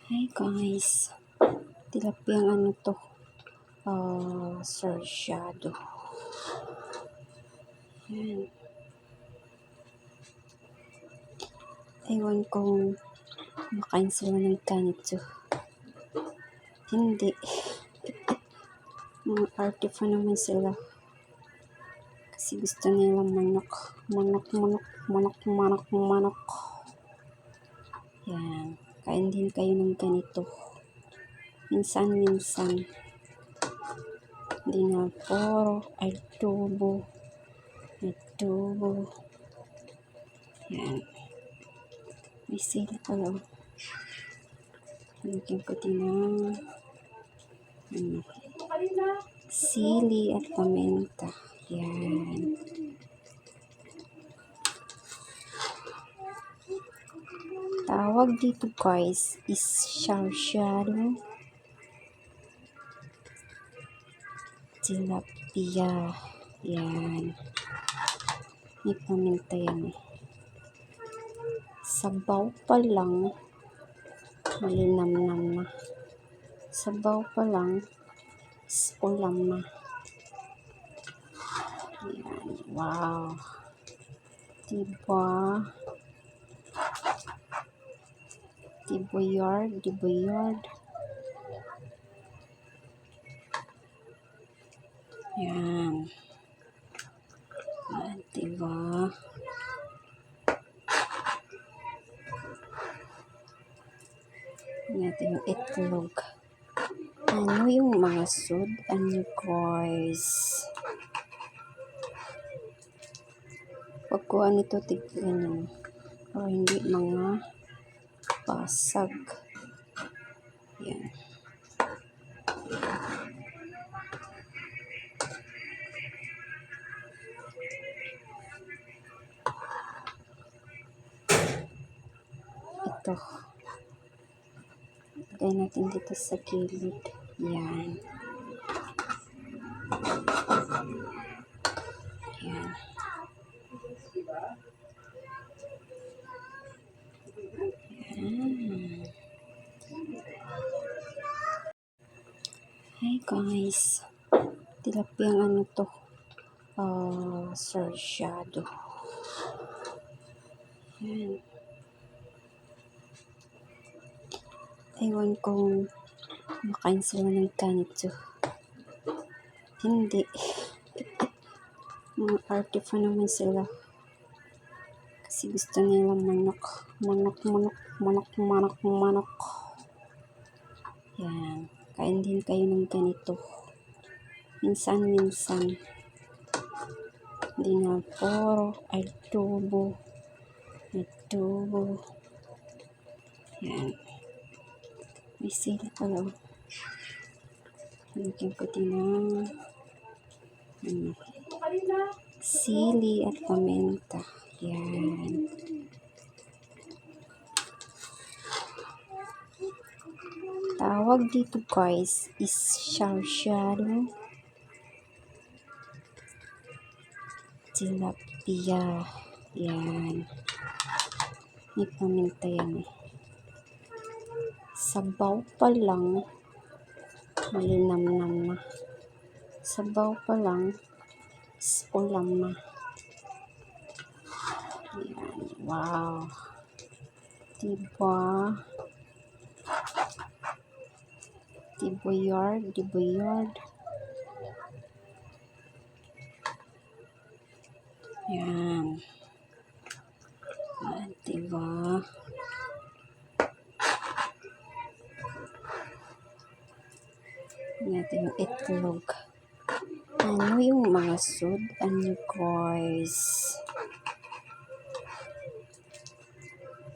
Hi guys, tilapiyang ano to, sarsyado. Yan. Ewan kung makain sila ng ganito. Hindi. Mga arte pa naman sila. Kasi gusto nila manok. Manok. Yan. Kain din kayo ng ganito. Minsan. Hindi na puro adobo. Yan. May sila pala. Lagyan ko din ng sili at paminta. Yan. Tawag dito guys is sarsyado tilapia. Yan. May paminta yan eh. Sabaw pa lang. Malinamnam na. Sabaw pa lang. Ulam na. Yan. Wow. Diba? Dibuyard. Yan. Diba? Natin yung itlog. Ano yung mga sud? Ano guys? Pagkuha nito tignan nyo. O hindi mga basag. Yan. Ito. Lagay natin dito sa gilid. Yan. Yan. Hi guys. Tilapiyang ano to, sarsyado. Yan. Ewan kung makain sila ng ganito. Hindi. Mga arte pa naman sila. Kasi gusto nila manok. Yan. Kain din kayo ng ganito. Minsan. Hindi na puro adobo. Yan. May sila pala. Lagyan ko din ng sili at paminta. Yan. Tawag dito guys is sarsyado tilapia. Yan. May paminta yan eh. Sabaw pa lang. Malinamnam na. Sabaw pa lang. Ulam na. Yan. Wow. Diba? Dibuyard. Yan. Diba? Natin yung itlog. Ano yung mga sud? Ano guys?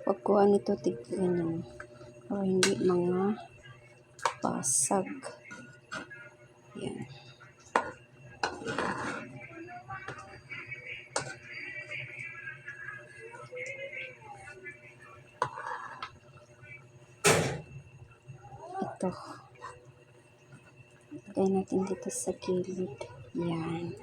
Pagkuha nito tignan nyo. O hindi mga basag. Yan. Ito. Lagay natin dito sa gilid. Yan.